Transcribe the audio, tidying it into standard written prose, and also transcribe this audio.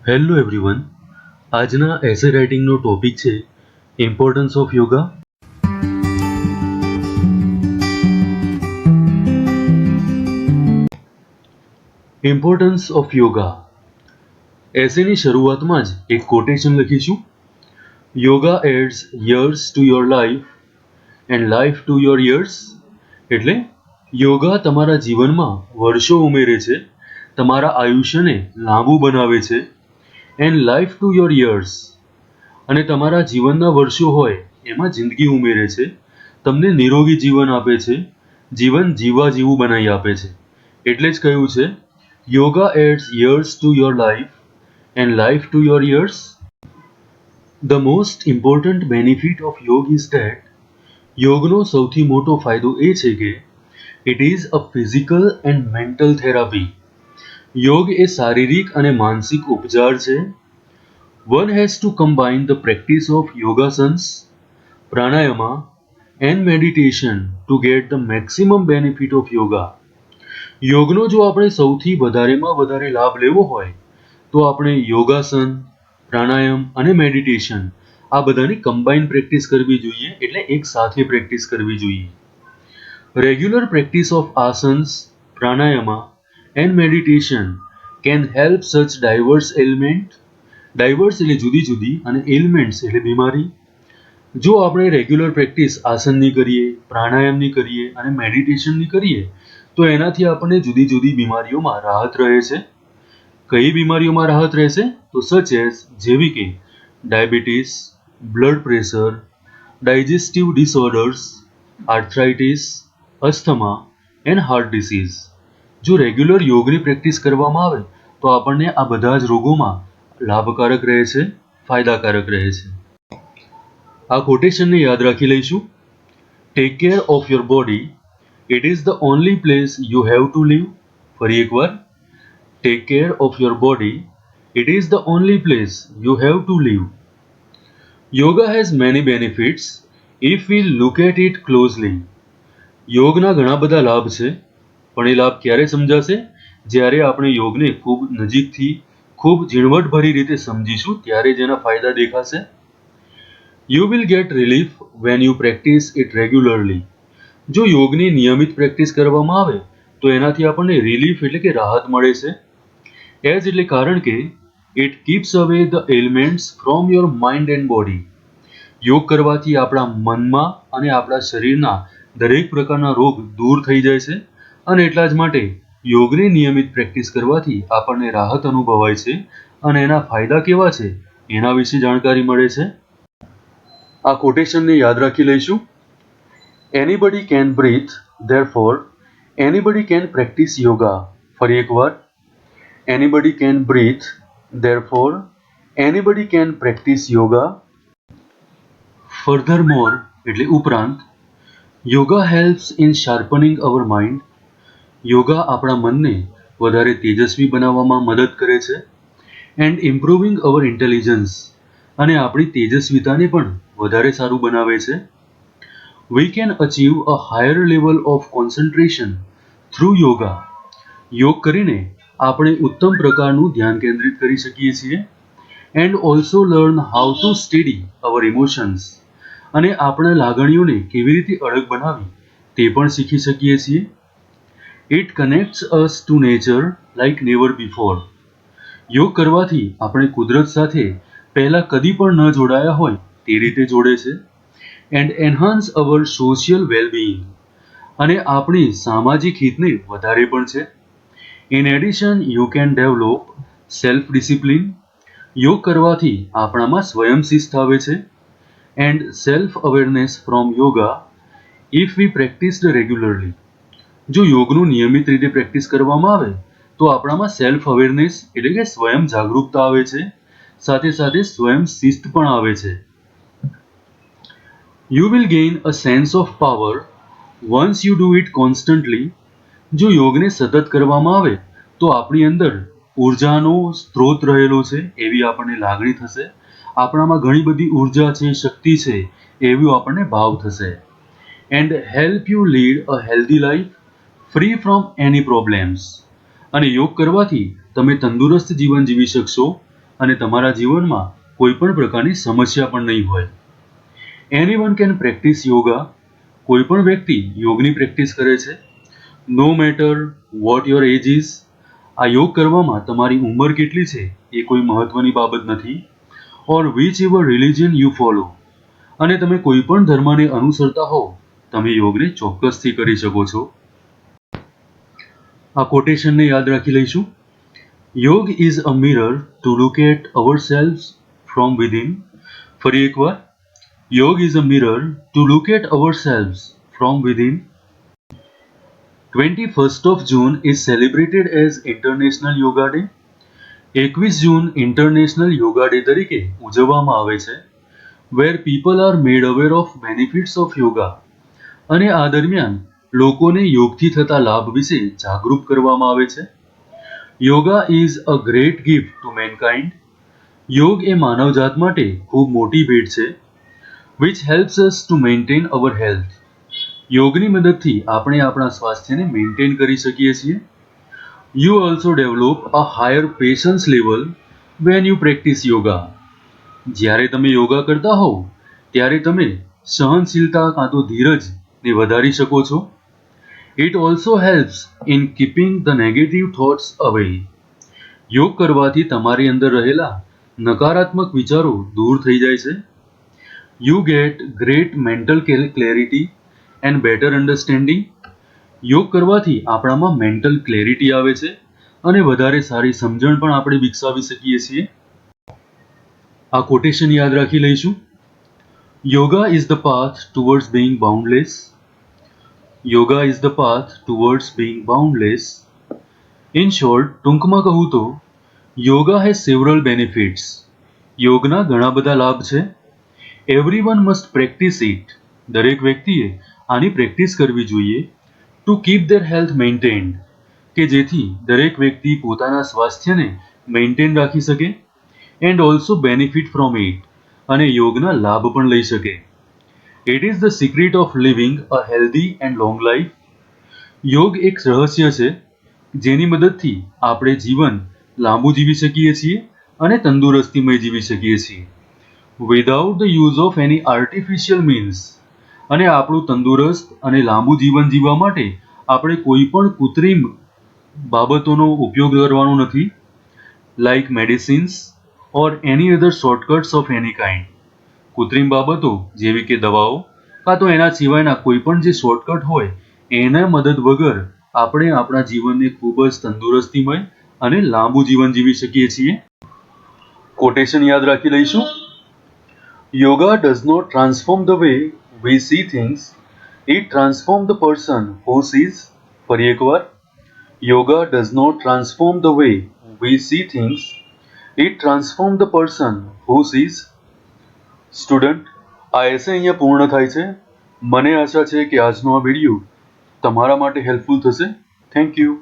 Hello everyone. આજના essay રાઇટિંગનો topic છે importance of yoga. Importance of yoga. એસેની શરૂઆતમાં જ એક કોટેશન લખીશું. Yoga adds years to your life and life to your years. એટલે યોગા તમારા જીવનમાં વર્ષો ઉમેરે છે, તમારા આયુષ્યને લાંબુ બનાવે છે. And life to your years, અને તમારા જીવનના વર્ષો હોય એમાં જિંદગી ઉમેરે છે, તમને નિરોગી જીવન આપે છે, જીવન જીવવા જેવું બનાવી આપે છે. એટલે જ કહ્યું છે yoga adds years to your life and life to your years. The most important benefit of yoga is that, યોગનો સૌથી મોટો ફાયદો એ છે કે it is a physical and mental therapy. યોગ એ શારીરિક અને માનસિક ઉપચાર છે. One has to combine the practice of yogasans, pranayama and meditation to get the maximum benefit of yoga. યોગનો જો આપણે સૌથી વધારેમાં વધારે લાભ લેવો હોય તો આપણે યોગાસન, પ્રાણાયામ અને મેડિટેશન આ બધાની કમ્બાઇન પ્રેક્ટિસ કરવી જોઈએ, એટલે એક સાથે પ્રેક્ટિસ કરવી જોઈએ. Regular practice of asanas, pranayama and meditation can help such diverse element. Diverse એટલે જુદી જુદી અને એલિમેન્ટ્સ એટલે બીમારી. જો આપણે રેગ્યુલર પ્રેક્ટિસ આસનની કરીએ, પ્રાણાયામની કરીએ અને મેડિટેશનની કરીએ તો એનાથી આપણને જુદી જુદી બીમારીઓમાં રાહત રહે છે. કઈ બીમારીઓમાં રાહત રહેશે? તો સચ એઝ, જેવી કે diabetes, blood pressure, digestive disorders, arthritis, asthma and heart disease. જો રેગ્યુલર યોગની પ્રેક્ટિસ કરવામાં આવે તો આપણને આ બધા જ રોગોમાં લાભકારક રહે છે, ફાયદાકારક રહે છે. આ કોટેશનને યાદ રાખી લઈશું. Take care of your body, it is the only place you have to live. ફરી એકવાર, take care of your body, it is the only place you have to live. Yoga has many benefits if we look at it closely. યોગના ઘણા બધા લાભ છે, પણ એ લાભ ક્યારે સમજાશે? જ્યારે આપણે યોગને ખૂબ નજીકથી, ખૂબ ઝીણવટભરી રીતે સમજીશું ત્યારે જ એના ફાયદા દેખાશે. You will get relief when you practice it regularly. જો યોગની નિયમિત પ્રેક્ટિસ કરવામાં આવે તો એનાથી આપણને રિલીફ એટલે કે રાહત મળે છે. એઝ એટલે કારણ કે ઇટ કીપ્સ અવે the elements from your mind and body. યોગ કરવાથી આપણા મનમાં અને આપણા શરીરના દરેક પ્રકારના રોગ દૂર થઈ જાય છે, અને એટલા જ માટે યોગની નિયમિત પ્રેક્ટિસ કરવાથી આપણને રાહત અનુભવાય છે અને એના ફાયદા કેવા છે એના વિશે જાણકારી મળે છે. આ કોટેશનને યાદ રાખી લઈશું. Anybody can breathe, therefore anybody can practice yoga. ફરી એકવાર, anybody can breathe, therefore anybody can practice yoga. Furthermore એટલે ઉપરાંત, yoga helps in sharpening our mind. Yoga આપણા મનને વધારે તેજસ્વી બનાવવામાં મદદ કરે છે. એન્ડ ઇમ્પ્રુવિંગ અવર ઇન્ટેલિજન્સ, અને આપણી તેજસ્વીતાને પણ વધારે સારું બનાવે છે. We can achieve a higher level of concentration through yoga. યોગ કરીને આપણે ઉત્તમ પ્રકારનું ધ્યાન કેન્દ્રિત કરી શકીએ છીએ. And also learn how to steady our emotions, અને આપણા લાગણીઓને કેવી રીતે અડગ બનાવી તે પણ શીખી શકીએ છીએ. It કનેક્ટ્સ us to nature like never before. યોગ કરવાથી આપણે કુદરત સાથે પહેલાં કદી પણ ન જોડાયા હોય તે રીતે જોડે છે. And enhance our social wellbeing, અને આપણી સામાજિક હિતને વધારે પણ છે. In addition you can develop self discipline. યોગ કરવાથી આપણામાં સ્વયં શિસ્ત આવે છે. And self awareness from yoga if we practised regularly. જો યોગનું નિયમિત રીતે પ્રેક્ટિસ કરવામાં આવે તો આપણામાં સેલ્ફ અવેરનેસ એટલે કે સ્વયં જાગૃતતા આવે છે, સાથે સાથે સ્વયં શિસ્ત પણ આવે છે. You will gain a sense of power once you do it constantly. જો યોગને સતત કરવામાં આવે તો આપણી અંદર ઉર્જાનો સ્ત્રોત રહેલો છે એવી આપણને લાગણી થશે. આપણામાં ઘણી બધી ઉર્જા છે, શક્તિ છે એવો આપણને ભાવ થશે. And help you lead a healthy life free from any problems. અને યોગ કરવાથી તમે તંદુરસ્ત જીવન જીવી શકશો, અને તમારા જીવનમાં કોઈ પણ પ્રકારની સમસ્યા પણ નહીં હોય. Anyone can practice yoga. કોઈ પણ વ્યક્તિ યોગની પ્રેક્ટિસ કરે છે. No matter what your age is. આ યોગ કરવામાં તમારી ઉંમર કેટલી છે એ કોઈ મહત્વની બાબત નથી. Or whichever religion you follow. અને તમે કોઈ પણ ધર્મને અનુસરતા હો, તમે યોગને ચોક્કસથી કરી શકો છો. આ કોટેશનને યાદ રાખી લઈશું. Yoga is a mirror to look at ourselves from within. ફરી એકવાર, yoga is a mirror to look at ourselves from within. 21st of June is celebrated as International Yoga Day. 21 જૂન ઇન્ટરનેશનલ યોગા ડે તરીકે ઉજવવામાં આવે છે. Where people are made aware of benefits of yoga. અને આ દરમિયાન લોકોને યોગથી થતા લાભ વિશે જાગૃત કરવામાં આવે છે. Yoga is a great gift to mankind. યોગ એ માનવજાત માટે ખૂબ મોટી ભેટ છે. Which helps us to maintain hour health. યોગની મદદથી આપણે આપણા સ્વાસ્થ્યને મેન્ટેન કરી શકીએ છીએ. You also develop a higher patience level when you practice yoga. જ્યારે તમે યોગા કરતા હોવ ત્યારે તમે સહનશીલતા કાં તો ધીરજને વધારી શકો છો. It also helps in keeping the negative thoughts અવે. યોગ કરવાથી તમારી અંદર રહેલા નકારાત્મક વિચારો દૂર થઈ જાય છે. You get great mental clarity and better understanding. યોગ કરવાથી આપણામાં મેન્ટલ ક્લેરિટી આવે છે અને વધારે સારી સમજણ પણ આપણે વિકસાવી શકીએ છીએ. આ કોટેશન યાદ રાખી લઈશું. Yoga is the path towards being boundless. Yoga is the path towards being boundless. In short, ટૂંકમાં કહું તો યોગા હેઝ સેવરલ બેનિફિટ્સ. યોગના ઘણા બધા લાભ છે. Everyone must practice it. દરેક વ્યક્તિએ આની પ્રેક્ટિસ કરવી જોઈએ. To keep there health maintained. કે જેથી દરેક વ્યક્તિ પોતાના સ્વાસ્થ્યને મેન્ટેન રાખી શકે. And also benefit from it. અને યોગના લાભ પણ લઈ શકે. It is the secret of living a healthy and long life. યોગ એક રહસ્ય છે જેની મદદથી આપણે જીવન લાંબુ જીવી શકીએ છીએ અને તંદુરસ્તીમય જીવી શકીએ છીએ. Without the use of any artificial means. અને આપણું તંદુરસ્ત અને લાંબુ જીવન જીવવા માટે આપણે કોઈ પણ કૃત્રિમ બાબતોનો ઉપયોગ કરવાનો નથી. Like medicines or any other shortcuts of any kind. કૃત્રિમ બાબતો જેવી કે દવાઓ કાં તો એના સિવાયના કોઈ પણ જે શોર્ટકટ હોય એના મદદ વગર આપણે આપણા જીવનને ખૂબ જ તંદુરસ્તીમય અને લાંબુ જીવન જીવી શકીએ છીએ. કોટેશન યાદ રાખી લઈશું. Yoga does not transform the way we see things. It transform the person who sees. ફરી એકવાર, yoga does not transform the way we see things. It transform the person who sees. Student, આ એસે અહીંયા પૂર્ણ થાય છે. મને આશા છે કે આજનો આ વિડીયો તમારા માટે હેલ્પફુલ થશે. Thank you.